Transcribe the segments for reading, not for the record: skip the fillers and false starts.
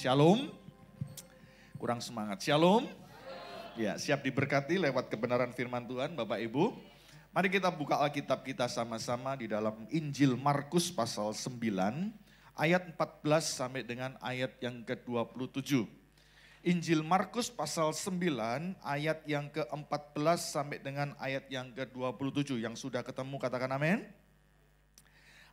Shalom. Kurang semangat. Shalom. Ya, siap diberkati lewat kebenaran firman Tuhan, Bapak Ibu. Mari kita buka Alkitab kita sama-sama di dalam Injil Markus pasal 9, ayat 14 sampai dengan ayat yang ke-27. Injil Markus pasal 9, ayat yang ke-14 sampai dengan ayat yang ke-27. Yang sudah ketemu katakan amin.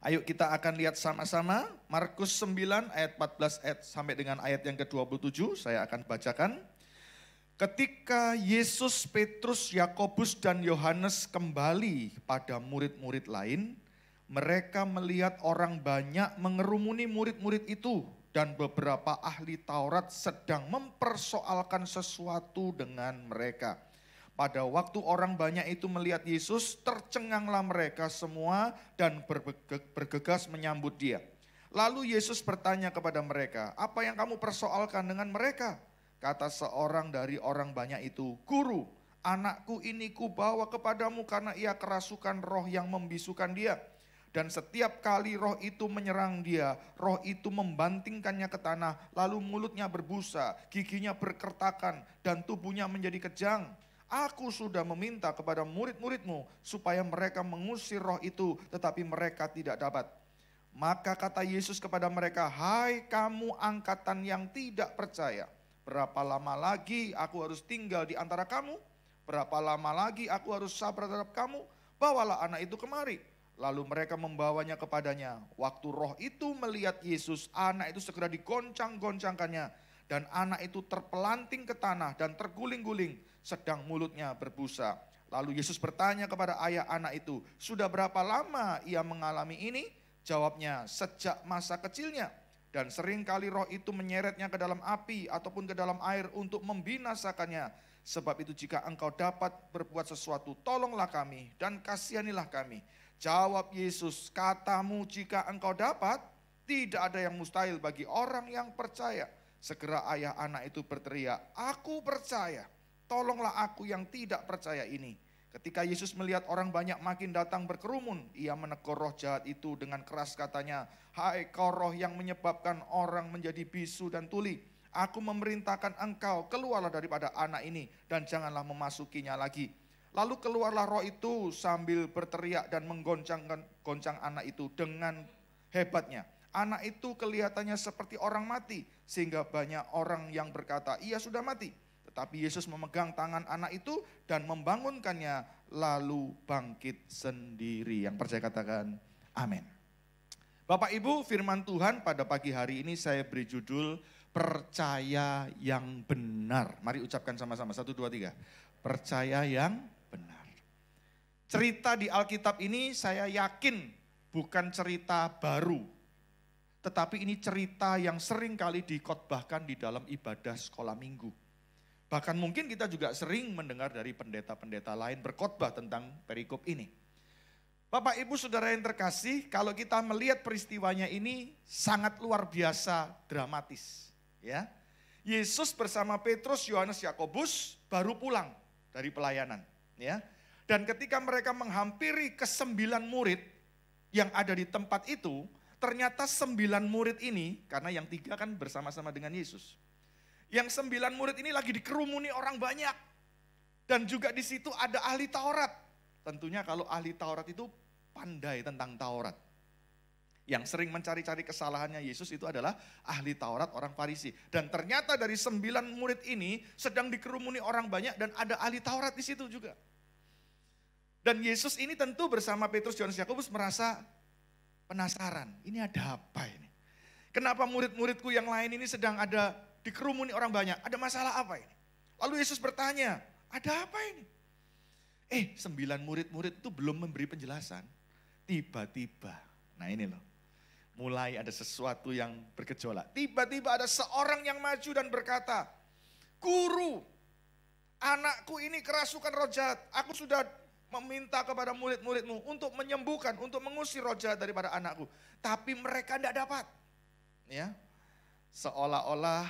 Ayo kita akan lihat sama-sama Markus 9 ayat 14 sampai dengan ayat yang ke-27. Saya akan bacakan. Ketika Yesus, Petrus, Yakobus dan Yohanes kembali pada murid-murid lain, mereka melihat orang banyak mengerumuni murid-murid itu dan beberapa ahli Taurat sedang mempersoalkan sesuatu dengan mereka. Pada waktu orang banyak itu melihat Yesus, tercenganglah mereka semua dan bergegas menyambut dia. Lalu Yesus bertanya kepada mereka, "Apa yang kamu persoalkan dengan mereka?" Kata seorang dari orang banyak itu, "Guru, anakku ini kubawa kepadamu karena ia kerasukan roh yang membisukan dia. Dan setiap kali roh itu menyerang dia, roh itu membantingkannya ke tanah, lalu mulutnya berbusa, giginya berkertakan, dan tubuhnya menjadi kejang. Aku sudah meminta kepada murid-muridmu supaya mereka mengusir roh itu, tetapi mereka tidak dapat." Maka kata Yesus kepada mereka, "Hai kamu angkatan yang tidak percaya, berapa lama lagi aku harus tinggal di antara kamu? Berapa lama lagi aku harus sabar terhadap kamu? Bawalah anak itu kemari." Lalu mereka membawanya kepadanya. Waktu roh itu melihat Yesus, anak itu segera digoncang-goncangkannya. Dan anak itu terpelanting ke tanah dan terguling-guling, sedang mulutnya berbusa. Lalu Yesus bertanya kepada ayah anak itu, "Sudah berapa lama ia mengalami ini?" Jawabnya, "Sejak masa kecilnya. Dan seringkali roh itu menyeretnya ke dalam api ataupun ke dalam air untuk membinasakannya. Sebab itu jika engkau dapat berbuat sesuatu, tolonglah kami dan kasihanilah kami." Jawab Yesus, "Katamu jika engkau dapat, tidak ada yang mustahil bagi orang yang percaya." Segera ayah anak itu berteriak, "Aku percaya, tolonglah aku yang tidak percaya ini." Ketika Yesus melihat orang banyak makin datang berkerumun, ia menegur roh jahat itu dengan keras katanya, "Hai kau roh yang menyebabkan orang menjadi bisu dan tuli, aku memerintahkan engkau keluarlah daripada anak ini dan janganlah memasukinya lagi." Lalu keluarlah roh itu sambil berteriak dan menggoncang anak itu dengan hebatnya. Anak itu kelihatannya seperti orang mati, sehingga banyak orang yang berkata, "Ia sudah mati." Tetapi Yesus memegang tangan anak itu dan membangunkannya, lalu bangkit sendiri. Yang percaya katakan amin. Bapak Ibu, firman Tuhan pada pagi hari ini saya beri judul Percaya yang Benar. Mari ucapkan sama-sama, 1, 2, 3. Percaya yang benar. Cerita di Alkitab ini saya yakin bukan cerita baru. Tetapi ini cerita yang sering kali dikhotbahkan di dalam ibadah sekolah minggu. Bahkan mungkin kita juga sering mendengar dari pendeta-pendeta lain berkhotbah tentang perikop ini. Bapak Ibu Saudara yang terkasih, kalau kita melihat peristiwanya ini sangat luar biasa dramatis. Ya, Yesus bersama Petrus, Yohanes, Yakobus baru pulang dari pelayanan. Ya, dan ketika mereka menghampiri ke-9 murid yang ada di tempat itu, ternyata 9 murid ini, karena yang 3 kan bersama-sama dengan Yesus. Yang 9 murid ini lagi dikerumuni orang banyak. Dan juga di situ ada ahli Taurat. Tentunya kalau ahli Taurat itu pandai tentang Taurat. Yang sering mencari-cari kesalahannya Yesus itu adalah ahli Taurat, orang Farisi. Dan ternyata dari 9 murid ini sedang dikerumuni orang banyak dan ada ahli Taurat di situ juga. Dan Yesus ini tentu bersama Petrus, Yohanes, Yakobus merasa penasaran, ini ada apa ini? Kenapa murid-muridku yang lain ini sedang ada dikerumuni orang banyak? Ada masalah apa ini? Lalu Yesus bertanya, ada apa ini? 9 murid-murid itu belum memberi penjelasan. Tiba-tiba, nah ini loh, mulai ada sesuatu yang bergejolak. Tiba-tiba ada seorang yang maju dan berkata, "Guru, anakku ini kerasukan roh jahat. Aku sudah meminta kepada murid-muridmu untuk menyembuhkan, untuk mengusir roh jahat daripada anakku. Tapi mereka tidak dapat." Ya, seolah-olah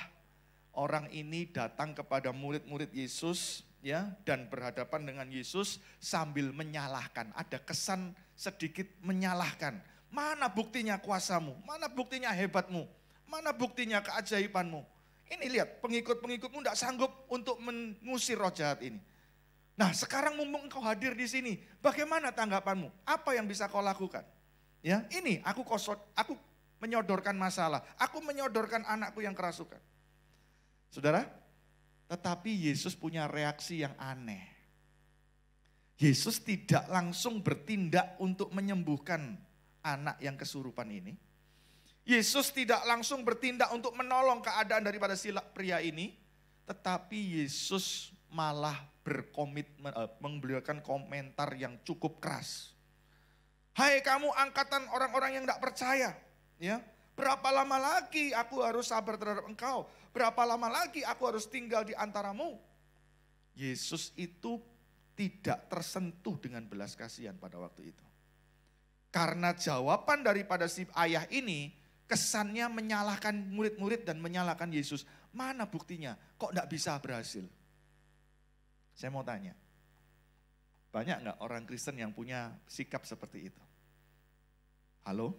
orang ini datang kepada murid-murid Yesus, ya, dan berhadapan dengan Yesus sambil menyalahkan. Ada kesan sedikit menyalahkan. Mana buktinya kuasamu? Mana buktinya hebatmu? Mana buktinya keajaibanmu? Ini lihat, pengikut-pengikutmu tidak sanggup untuk mengusir roh jahat ini. Nah sekarang mumpung engkau hadir di sini, bagaimana tanggapanmu? Apa yang bisa kau lakukan? Ya, ini aku menyodorkan masalah, aku menyodorkan anakku yang kerasukan. Saudara, tetapi Yesus punya reaksi yang aneh. Yesus tidak langsung bertindak untuk menyembuhkan anak yang kesurupan ini. Yesus tidak langsung bertindak untuk menolong keadaan daripada si pria ini. Tetapi Yesus malah memberikan komentar yang cukup keras. Hai kamu angkatan orang-orang yang tidak percaya. Ya, berapa lama lagi aku harus sabar terhadap engkau? Berapa lama lagi aku harus tinggal di antaramu? Yesus itu tidak tersentuh dengan belas kasihan pada waktu itu. Karena jawaban daripada si ayah ini kesannya menyalahkan murid-murid dan menyalahkan Yesus. Mana buktinya? Kok tidak bisa berhasil? Saya mau tanya, banyak nggak orang Kristen yang punya sikap seperti itu? Halo?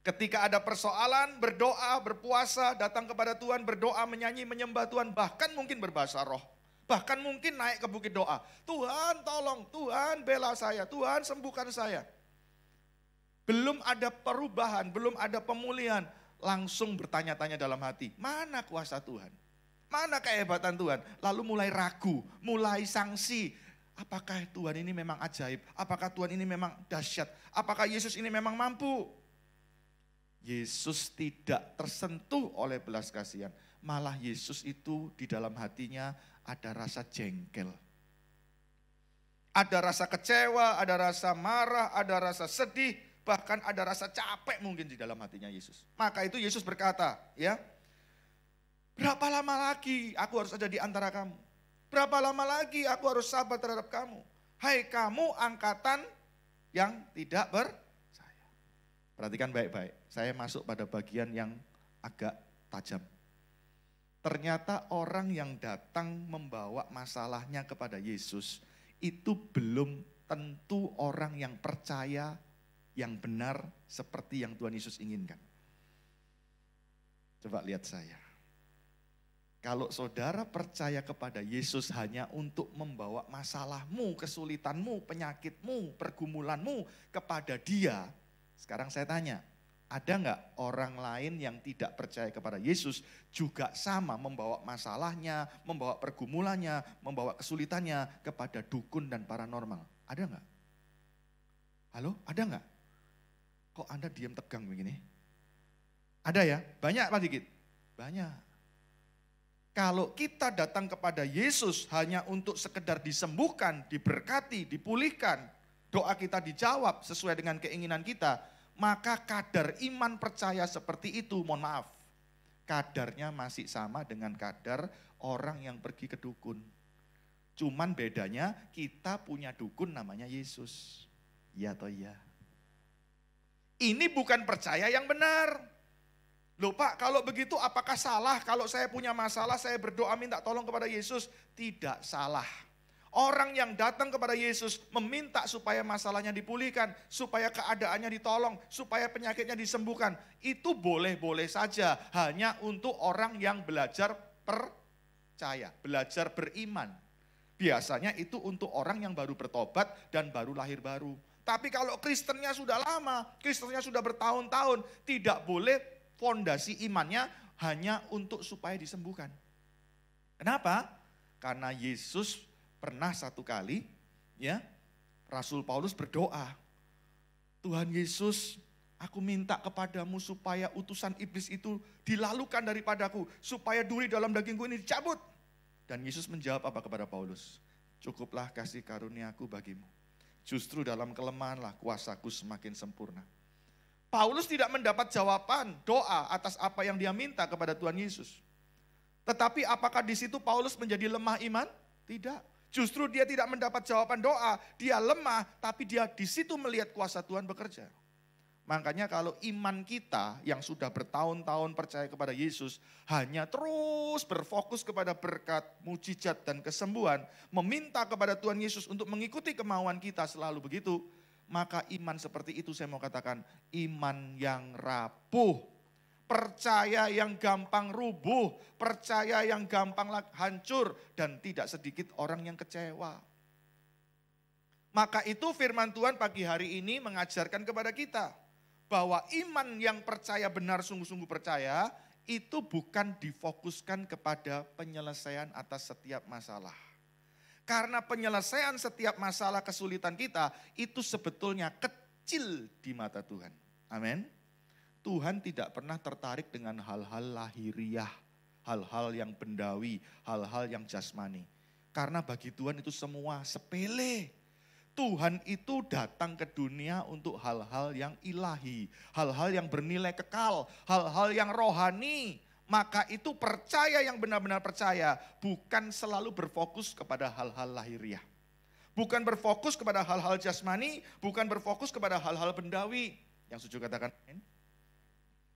Ketika ada persoalan, berdoa, berpuasa, datang kepada Tuhan, berdoa, menyanyi, menyembah Tuhan, bahkan mungkin berbahasa roh. Bahkan mungkin naik ke bukit doa. Tuhan tolong, Tuhan bela saya, Tuhan sembuhkan saya. Belum ada perubahan, belum ada pemulihan. Langsung bertanya-tanya dalam hati, mana kuasa Tuhan? Mana kehebatan Tuhan? Lalu mulai ragu, mulai sangsi. Apakah Tuhan ini memang ajaib? Apakah Tuhan ini memang dahsyat? Apakah Yesus ini memang mampu? Yesus tidak tersentuh oleh belas kasihan. Malah Yesus itu di dalam hatinya ada rasa jengkel. Ada rasa kecewa, ada rasa marah, ada rasa sedih. Bahkan ada rasa capek mungkin di dalam hatinya Yesus. Maka itu Yesus berkata, ya, berapa lama lagi aku harus ada di antara kamu? Berapa lama lagi aku harus sabar terhadap kamu? Hai kamu angkatan yang tidak percaya. Perhatikan baik-baik, saya masuk pada bagian yang agak tajam. Ternyata orang yang datang membawa masalahnya kepada Yesus, itu belum tentu orang yang percaya yang benar seperti yang Tuhan Yesus inginkan. Coba lihat saya. Kalau saudara percaya kepada Yesus hanya untuk membawa masalahmu, kesulitanmu, penyakitmu, pergumulanmu kepada Dia. Sekarang saya tanya, ada enggak orang lain yang tidak percaya kepada Yesus juga sama membawa masalahnya, membawa pergumulannya, membawa kesulitannya kepada dukun dan paranormal? Ada enggak? Halo, ada enggak? Kok Anda diam tegang begini? Ada ya? Banyak Pak Dikit? Banyak. Kalau kita datang kepada Yesus hanya untuk sekedar disembuhkan, diberkati, dipulihkan, doa kita dijawab sesuai dengan keinginan kita, maka kadar iman percaya seperti itu, mohon maaf, kadarnya masih sama dengan kadar orang yang pergi ke dukun. Cuman bedanya kita punya dukun namanya Yesus. Iya atau iya? Ini bukan percaya yang benar. Loh Pak, kalau begitu apakah salah kalau saya punya masalah, saya berdoa minta tolong kepada Yesus? Tidak salah. Orang yang datang kepada Yesus meminta supaya masalahnya dipulihkan, supaya keadaannya ditolong, supaya penyakitnya disembuhkan. Itu boleh-boleh saja, hanya untuk orang yang belajar percaya, belajar beriman. Biasanya itu untuk orang yang baru bertobat dan baru lahir baru. Tapi kalau Kristennya sudah lama, Kristennya sudah bertahun-tahun, tidak boleh fondasi imannya hanya untuk supaya disembuhkan. Kenapa? Karena Yesus pernah satu kali, ya, Rasul Paulus berdoa, Tuhan Yesus, aku minta kepadamu supaya utusan iblis itu dilalukan daripadaku, supaya duri dalam dagingku ini dicabut. Dan Yesus menjawab apa kepada Paulus? Cukuplah kasih karuniaku bagimu. Justru dalam kelemahanlah kuasaku semakin sempurna. Paulus tidak mendapat jawaban doa atas apa yang dia minta kepada Tuhan Yesus. Tetapi apakah di situ Paulus menjadi lemah iman? Tidak. Justru dia tidak mendapat jawaban doa, dia lemah, tapi dia di situ melihat kuasa Tuhan bekerja. Makanya kalau iman kita yang sudah bertahun-tahun percaya kepada Yesus, hanya terus berfokus kepada berkat, mujizat dan kesembuhan, meminta kepada Tuhan Yesus untuk mengikuti kemauan kita selalu begitu, maka iman seperti itu saya mau katakan, iman yang rapuh. percaya yang gampang rubuh, percaya yang gampang hancur, dan tidak sedikit orang yang kecewa. Maka itu firman Tuhan pagi hari ini mengajarkan kepada kita bahwa iman yang percaya benar, sungguh-sungguh percaya, itu bukan difokuskan kepada penyelesaian atas setiap masalah. Karena penyelesaian setiap masalah kesulitan kita itu sebetulnya kecil di mata Tuhan. Amin. Tuhan tidak pernah tertarik dengan hal-hal lahiriah, hal-hal yang bendawi, hal-hal yang jasmani. Karena bagi Tuhan itu semua sepele. Tuhan itu datang ke dunia untuk hal-hal yang ilahi, hal-hal yang bernilai kekal, hal-hal yang rohani. Maka itu percaya yang benar-benar percaya, bukan selalu berfokus kepada hal-hal lahiriah. Bukan berfokus kepada hal-hal jasmani, bukan berfokus kepada hal-hal bendawi. Yang setuju katakan amin.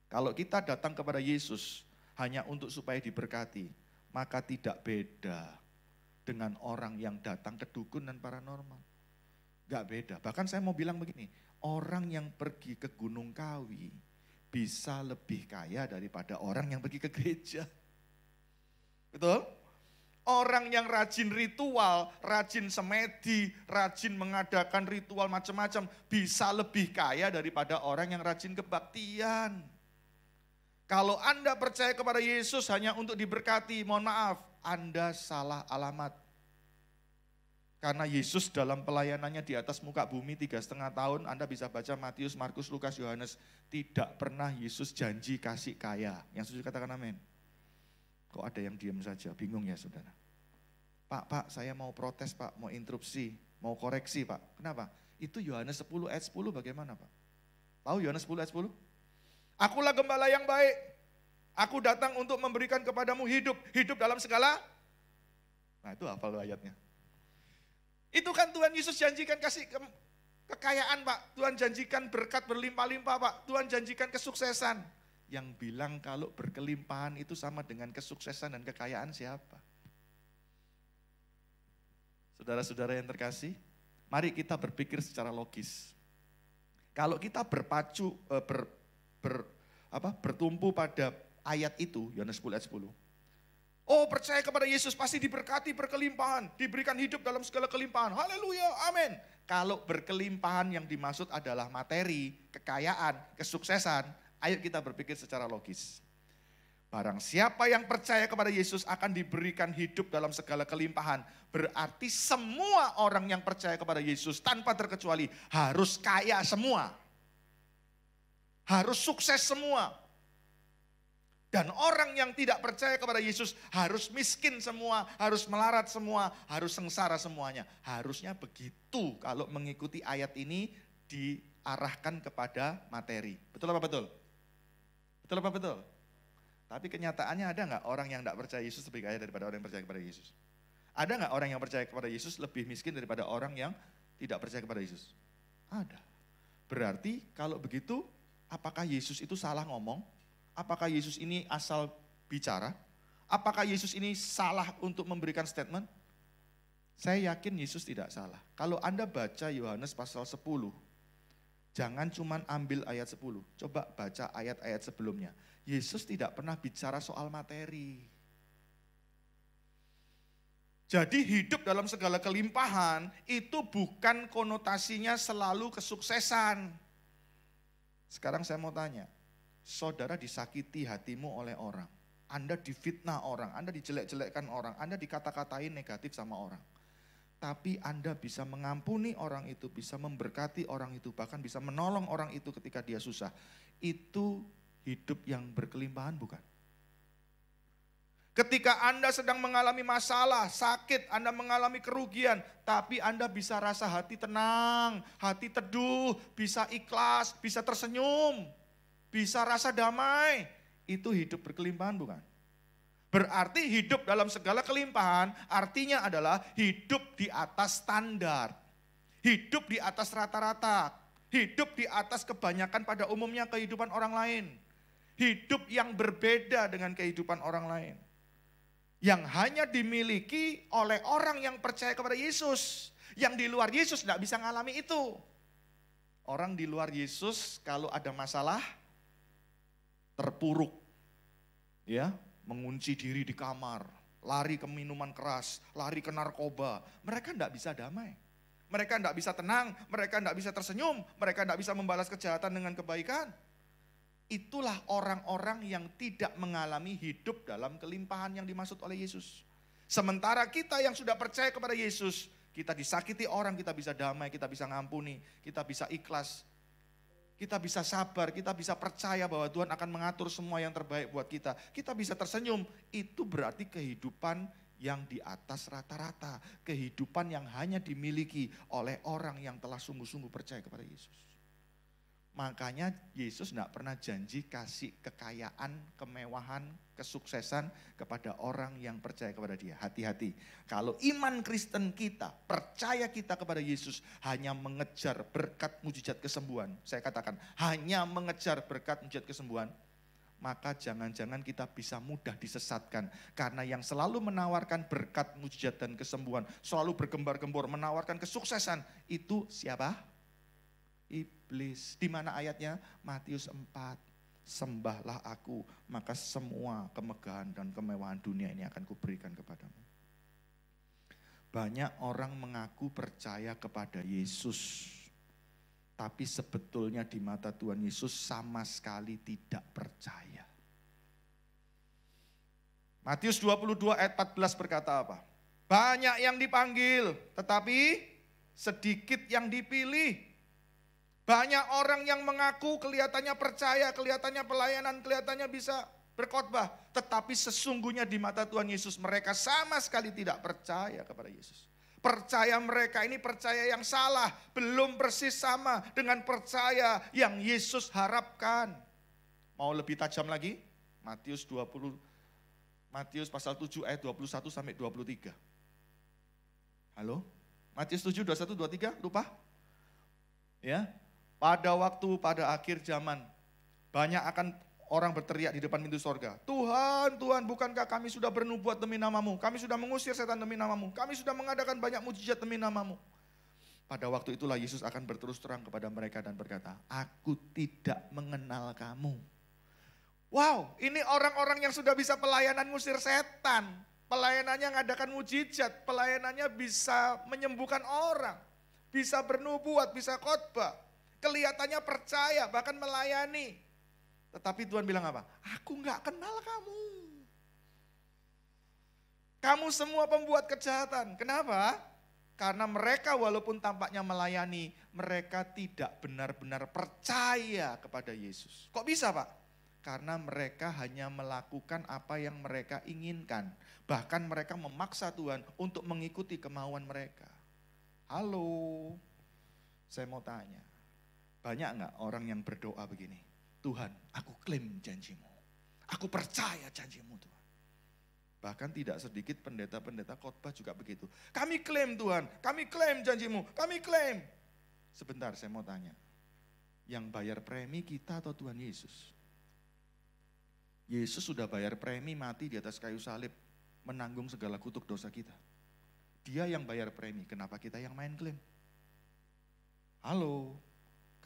Kalau kita datang kepada Yesus hanya untuk supaya diberkati, maka tidak beda dengan orang yang datang ke dukun dan paranormal. Gak beda, bahkan saya mau bilang begini, orang yang pergi ke Gunung Kawi bisa lebih kaya daripada orang yang pergi ke gereja. Betul? Orang yang rajin ritual, rajin semedi, rajin mengadakan ritual macam-macam bisa lebih kaya daripada orang yang rajin kebaktian. Kalau Anda percaya kepada Yesus hanya untuk diberkati, mohon maaf, Anda salah alamat. Karena Yesus dalam pelayanannya di atas muka bumi 3,5 tahun, Anda bisa baca Matius, Markus, Lukas, Yohanes. Tidak pernah Yesus janji kasih kaya. Yang setuju katakan amin. Kok ada yang diam saja, bingung ya saudara. Pak, saya mau protes Pak, mau interupsi, mau koreksi Pak. Kenapa? Itu Yohanes 10 ayat 10 bagaimana Pak? Tahu Yohanes 10 ayat 10? Akulah gembala yang baik. Aku datang untuk memberikan kepadamu hidup dalam segala. Nah itu hafal ayatnya. Itu kan Tuhan Yesus janjikan kasih kekayaan Pak. Tuhan janjikan berkat berlimpah-limpah Pak. Tuhan janjikan kesuksesan. Yang bilang kalau berkelimpahan itu sama dengan kesuksesan dan kekayaan siapa? Saudara-saudara yang terkasih, mari kita berpikir secara logis. Kalau kita bertumpu pada ayat itu, Yohanes 10 ayat 10. Oh percaya kepada Yesus pasti diberkati berkelimpahan, diberikan hidup dalam segala kelimpahan. Haleluya, amin. Kalau berkelimpahan yang dimaksud adalah materi, kekayaan, kesuksesan, ayo kita berpikir secara logis. Barang siapa yang percaya kepada Yesus akan diberikan hidup dalam segala kelimpahan. Berarti semua orang yang percaya kepada Yesus tanpa terkecuali harus kaya semua. Harus sukses semua. Dan orang yang tidak percaya kepada Yesus harus miskin semua, harus melarat semua, harus sengsara semuanya. Harusnya begitu kalau mengikuti ayat ini diarahkan kepada materi. Betul apa betul? Betul apa betul? Tapi kenyataannya ada nggak orang yang tidak percaya Yesus lebih kaya daripada orang yang percaya kepada Yesus? Ada nggak orang yang percaya kepada Yesus lebih miskin daripada orang yang tidak percaya kepada Yesus? Ada. Berarti kalau begitu, apakah Yesus itu salah ngomong? Apakah Yesus ini asal bicara? Apakah Yesus ini salah untuk memberikan statement? Saya yakin Yesus tidak salah. Kalau Anda baca Yohanes pasal 10, jangan cuma ambil ayat 10. Coba baca ayat-ayat sebelumnya. Yesus tidak pernah bicara soal materi. Jadi hidup dalam segala kelimpahan itu bukan konotasinya selalu kesuksesan. Sekarang saya mau tanya. Saudara disakiti hatimu oleh orang, Anda difitnah orang, Anda dijelek-jelekkan orang, Anda dikata-katain negatif sama orang. Tapi Anda bisa mengampuni orang itu, bisa memberkati orang itu, bahkan bisa menolong orang itu ketika dia susah. Itu hidup yang berkelimpahan bukan? Ketika Anda sedang mengalami masalah, sakit, Anda mengalami kerugian, tapi Anda bisa rasa hati tenang, hati teduh, bisa ikhlas, bisa tersenyum. Bisa rasa damai, itu hidup berkelimpahan bukan? Berarti hidup dalam segala kelimpahan artinya adalah hidup di atas standar. Hidup di atas rata-rata. Hidup di atas kebanyakan pada umumnya kehidupan orang lain. Hidup yang berbeda dengan kehidupan orang lain. Yang hanya dimiliki oleh orang yang percaya kepada Yesus. Yang di luar Yesus tidak bisa ngalami itu. Orang di luar Yesus kalau ada masalah, terpuruk, ya, mengunci diri di kamar, lari ke minuman keras, lari ke narkoba, mereka tidak bisa damai. Mereka tidak bisa tenang, mereka tidak bisa tersenyum, mereka tidak bisa membalas kejahatan dengan kebaikan. Itulah orang-orang yang tidak mengalami hidup dalam kelimpahan yang dimaksud oleh Yesus. Sementara kita yang sudah percaya kepada Yesus, kita disakiti orang, kita bisa damai, kita bisa ngampuni, kita bisa ikhlas, kita bisa sabar, kita bisa percaya bahwa Tuhan akan mengatur semua yang terbaik buat kita. Kita bisa tersenyum, itu berarti kehidupan yang di atas rata-rata. Kehidupan yang hanya dimiliki oleh orang yang telah sungguh-sungguh percaya kepada Yesus. Makanya Yesus tidak pernah janji kasih kekayaan, kemewahan, kesuksesan kepada orang yang percaya kepada Dia. Hati-hati, kalau iman Kristen kita, percaya kita kepada Yesus hanya mengejar berkat mujizat kesembuhan. Saya katakan hanya mengejar berkat mujizat kesembuhan, maka jangan-jangan kita bisa mudah disesatkan. Karena yang selalu menawarkan berkat mujizat dan kesembuhan, selalu bergembar-gembor menawarkan kesuksesan, itu siapa? Iblis. Di mana ayatnya? Matius 4. Sembahlah aku, maka semua kemegahan dan kemewahan dunia ini akan kuberikan kepadamu. Banyak orang mengaku percaya kepada Yesus, tapi sebetulnya di mata Tuhan Yesus sama sekali tidak percaya. Matius 22 ayat 14 berkata apa? Banyak yang dipanggil, tetapi sedikit yang dipilih. Banyak orang yang mengaku kelihatannya percaya, kelihatannya pelayanan, kelihatannya bisa berkhotbah. Tetapi sesungguhnya di mata Tuhan Yesus mereka sama sekali tidak percaya kepada Yesus. Percaya mereka ini percaya yang salah, belum persis sama dengan percaya yang Yesus harapkan. Mau lebih tajam lagi? Matius pasal 7 ayat 21 sampai 23. Halo? Matius 7, 21, 23, lupa? Ya. Pada akhir zaman, banyak akan orang berteriak di depan pintu sorga. Tuhan, Tuhan, bukankah kami sudah bernubuat demi namamu? Kami sudah mengusir setan demi namamu. Kami sudah mengadakan banyak mujizat demi namamu. Pada waktu itulah Yesus akan berterus terang kepada mereka dan berkata, aku tidak mengenal kamu. Wow, ini orang-orang yang sudah bisa pelayanan ngusir setan. Pelayanannya mengadakan mujizat, pelayanannya bisa menyembuhkan orang. Bisa bernubuat, bisa khotbah. Kelihatannya percaya, bahkan melayani. Tetapi Tuhan bilang apa? Aku gak kenal kamu. Kamu semua pembuat kejahatan. Kenapa? Karena mereka walaupun tampaknya melayani, mereka tidak benar-benar percaya kepada Yesus. Kok bisa Pak? Karena mereka hanya melakukan apa yang mereka inginkan. Bahkan mereka memaksa Tuhan untuk mengikuti kemauan mereka. Halo, saya mau tanya. Banyak enggak orang yang berdoa begini? Tuhan, aku klaim janjimu. Aku percaya janjimu Tuhan. Bahkan tidak sedikit pendeta-pendeta khotbah juga begitu. Kami klaim Tuhan, kami klaim janjimu, kami klaim. Sebentar saya mau tanya. Yang bayar premi kita atau Tuhan Yesus? Yesus sudah bayar premi mati di atas kayu salib. Menanggung segala kutuk dosa kita. Dia yang bayar premi, kenapa kita yang main klaim? Halo.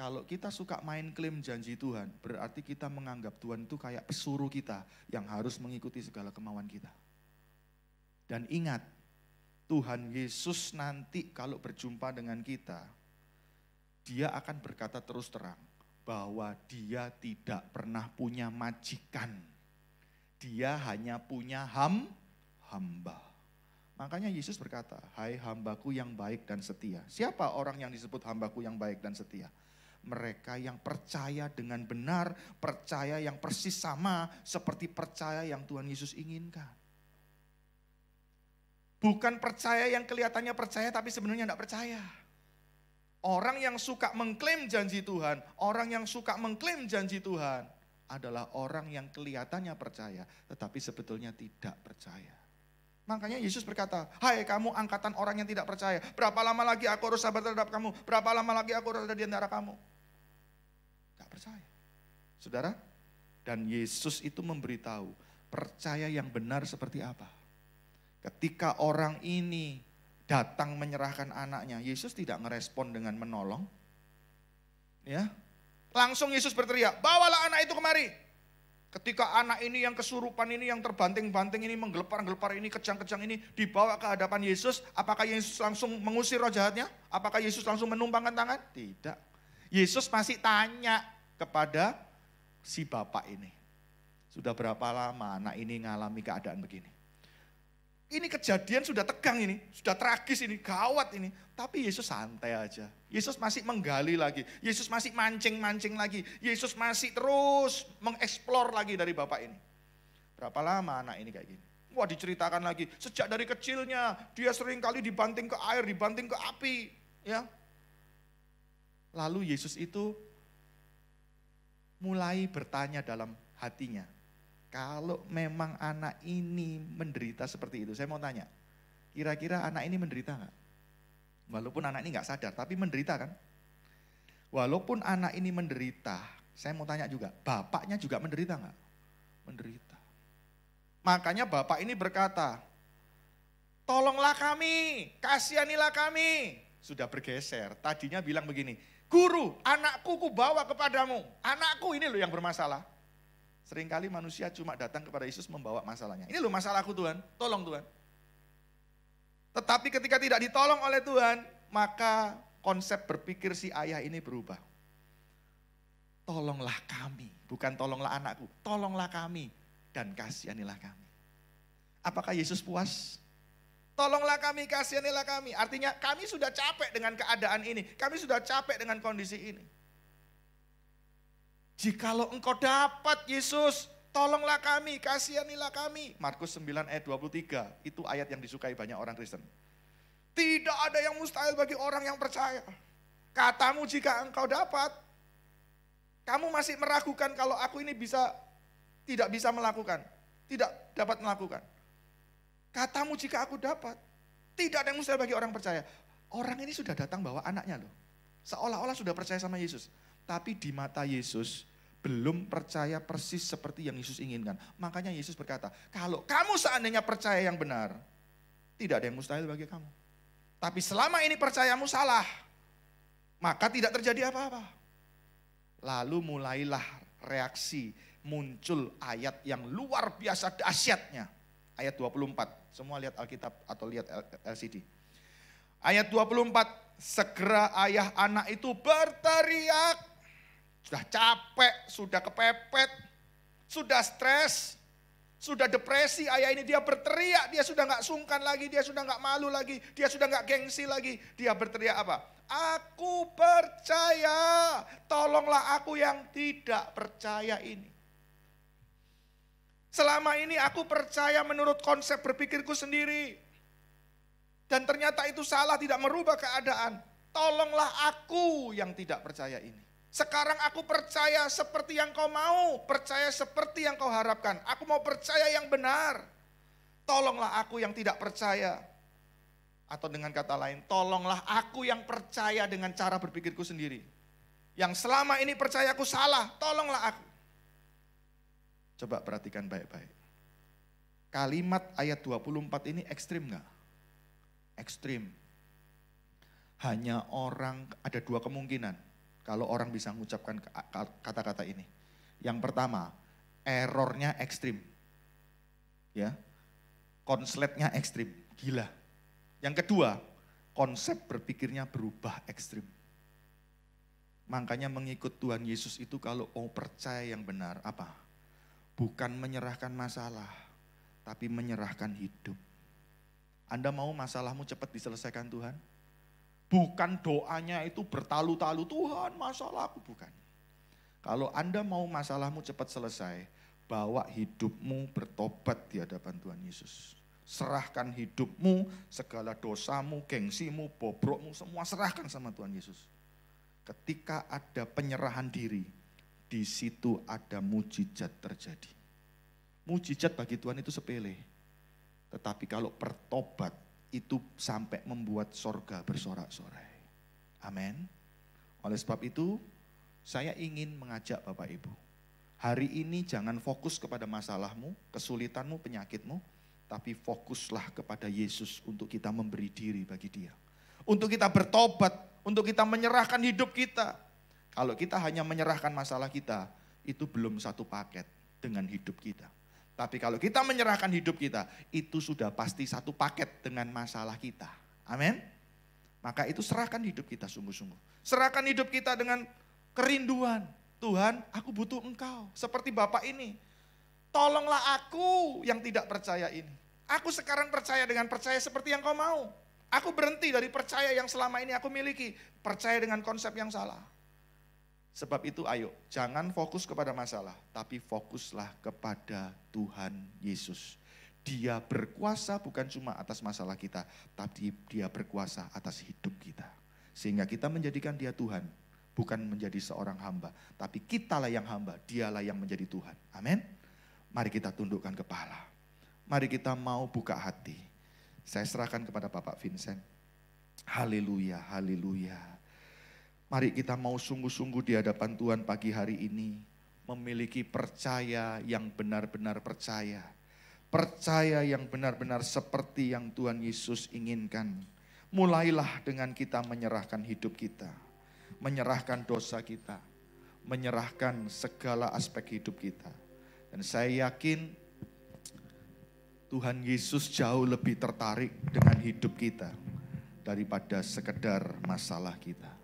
Kalau kita suka main klaim janji Tuhan, berarti kita menganggap Tuhan itu kayak pesuruh kita yang harus mengikuti segala kemauan kita. Dan ingat, Tuhan Yesus nanti kalau berjumpa dengan kita, Dia akan berkata terus terang bahwa Dia tidak pernah punya majikan. Dia hanya punya hamba. Makanya Yesus berkata, hai hambaku yang baik dan setia. Siapa orang yang disebut hambaku yang baik dan setia? Mereka yang percaya dengan benar, percaya yang persis sama seperti percaya yang Tuhan Yesus inginkan. Bukan percaya yang kelihatannya percaya tapi sebenarnya tidak percaya. Orang yang suka mengklaim janji Tuhan, orang yang suka mengklaim janji Tuhan adalah orang yang kelihatannya percaya tetapi sebetulnya tidak percaya. Makanya Yesus berkata, hai kamu angkatan orang yang tidak percaya, berapa lama lagi aku harus sabar terhadap kamu, berapa lama lagi aku harus ada di antara kamu. Gak percaya. Saudara, dan Yesus itu memberitahu percaya yang benar seperti apa. Ketika orang ini datang menyerahkan anaknya, Yesus tidak ngerespon dengan menolong. Ya, langsung Yesus berteriak, bawalah anak itu kemari. Ketika anak ini yang kesurupan ini, yang terbanting-banting ini, menggelepar-gelepar ini, kejang-kejang ini, dibawa ke hadapan Yesus, apakah Yesus langsung mengusir roh jahatnya? Apakah Yesus langsung menumpangkan tangan? Tidak. Yesus masih tanya kepada si bapak ini. Sudah berapa lama anak ini ngalami keadaan begini? Ini kejadian sudah tegang ini, sudah tragis ini, gawat ini. Tapi Yesus santai aja. Yesus masih menggali lagi. Yesus masih mancing-mancing lagi. Yesus masih terus mengeksplor lagi dari bapak ini. Berapa lama anak ini kayak gini? Wah, diceritakan lagi. Sejak dari kecilnya dia sering kali dibanting ke air, dibanting ke api. Ya. Lalu Yesus itu mulai bertanya dalam hatinya. Kalau memang anak ini menderita seperti itu, saya mau tanya, kira-kira anak ini menderita nggak? Walaupun anak ini nggak sadar, tapi menderita kan? Walaupun anak ini menderita, saya mau tanya juga, bapaknya juga menderita nggak? Menderita. Makanya bapak ini berkata, tolonglah kami, kasihanilah kami. Sudah bergeser, tadinya bilang begini, guru, anakku ku bawa kepadamu, anakku ini loh yang bermasalah. Seringkali manusia cuma datang kepada Yesus membawa masalahnya. Ini loh masalahku Tuhan, tolong Tuhan. Tetapi ketika tidak ditolong oleh Tuhan, maka konsep berpikir si ayah ini berubah. Tolonglah kami, bukan tolonglah anakku, tolonglah kami dan kasihanilah kami. Apakah Yesus puas? Tolonglah kami, kasihanilah kami. Artinya kami sudah capek dengan keadaan ini, kami sudah capek dengan kondisi ini. Jikalau engkau dapat Yesus, tolonglah kami, kasihanilah kami. Markus 9 ayat 23, itu ayat yang disukai banyak orang Kristen. Tidak ada yang mustahil bagi orang yang percaya. Katamu jika engkau dapat, kamu masih meragukan kalau aku ini tidak bisa melakukan, tidak dapat melakukan. Katamu jika aku dapat, tidak ada yang mustahil bagi orang percaya. Orang ini sudah datang bawa anaknya loh. Seolah-olah sudah percaya sama Yesus. Tapi di mata Yesus belum percaya persis seperti yang Yesus inginkan. Makanya Yesus berkata, kalau kamu seandainya percaya yang benar, tidak ada yang mustahil bagi kamu. Tapi selama ini percayamu salah, maka tidak terjadi apa-apa. Lalu mulailah reaksi, muncul ayat yang luar biasa dahsyatnya. Ayat 24, semua lihat Alkitab atau lihat LCD. Ayat 24, segera ayah anak itu berteriak. Sudah capek, sudah kepepet, sudah stres, sudah depresi. Ayah ini dia berteriak, dia sudah gak sungkan lagi, dia sudah gak malu lagi, dia sudah gak gengsi lagi. Dia berteriak apa? Aku percaya, tolonglah aku yang tidak percaya ini. Selama ini aku percaya menurut konsep berpikirku sendiri. Dan ternyata itu salah, tidak merubah keadaan. Tolonglah aku yang tidak percaya ini. Sekarang aku percaya seperti yang kau mau, percaya seperti yang kau harapkan. Aku mau percaya yang benar. Tolonglah aku yang tidak percaya. Atau dengan kata lain, tolonglah aku yang percaya dengan cara berpikirku sendiri. Yang selama ini percaya aku salah, tolonglah aku. Coba perhatikan baik-baik. Kalimat ayat 24 ini ekstrim enggak? Ekstrim. Hanya orang, ada dua kemungkinan. Kalau orang bisa mengucapkan kata-kata ini. Yang pertama, errornya ekstrim. Ya. Konsletnya ekstrim, gila. Yang kedua, konsep berpikirnya berubah ekstrim. Makanya mengikut Tuhan Yesus itu kalau percaya yang benar, apa? Bukan menyerahkan masalah, tapi menyerahkan hidup. Anda mau masalahmu cepat diselesaikan Tuhan? Bukan doanya itu bertalu-talu, Tuhan masalahku, bukan. Kalau Anda mau masalahmu cepat selesai, bawa hidupmu bertobat di hadapan Tuhan Yesus. Serahkan hidupmu, segala dosamu, gengsimu, bobrokmu, semua serahkan sama Tuhan Yesus. Ketika ada penyerahan diri, di situ ada mujizat terjadi. Mujizat bagi Tuhan itu sepele. Tetapi kalau bertobat, itu sampai membuat sorga bersorak-sorai. Amin. Oleh sebab itu, saya ingin mengajak Bapak Ibu. Hari ini jangan fokus kepada masalahmu, kesulitanmu, penyakitmu. Tapi fokuslah kepada Yesus untuk kita memberi diri bagi Dia. Untuk kita bertobat, untuk kita menyerahkan hidup kita. Kalau kita hanya menyerahkan masalah kita, itu belum satu paket. dengan hidup kita. Tapi kalau kita menyerahkan hidup kita, itu sudah pasti satu paket dengan masalah kita. Amin. Maka itu serahkan hidup kita sungguh-sungguh. Serahkan hidup kita dengan kerinduan. Tuhan, aku butuh Engkau. Seperti Bapak ini. Tolonglah aku yang tidak percaya ini. Aku sekarang percaya dengan percaya seperti yang Kau mau. Aku berhenti dari percaya yang selama ini aku miliki. Percaya dengan konsep yang salah. Sebab itu ayo, jangan fokus kepada masalah, tapi fokuslah kepada Tuhan Yesus. Dia berkuasa bukan cuma atas masalah kita, tapi Dia berkuasa atas hidup kita. Sehingga kita menjadikan Dia Tuhan, bukan menjadi seorang hamba. Tapi kitalah yang hamba, Dialah yang menjadi Tuhan. Amin. Mari kita tundukkan kepala. Mari kita mau buka hati. Saya serahkan kepada Bapak Vincent. Haleluya, haleluya. Mari kita mau sungguh-sungguh di hadapan Tuhan pagi hari ini. Memiliki percaya yang benar-benar percaya. Percaya yang benar-benar seperti yang Tuhan Yesus inginkan. Mulailah dengan kita menyerahkan hidup kita. Menyerahkan dosa kita. Menyerahkan segala aspek hidup kita. Dan saya yakin Tuhan Yesus jauh lebih tertarik dengan hidup kita. Daripada sekedar masalah kita.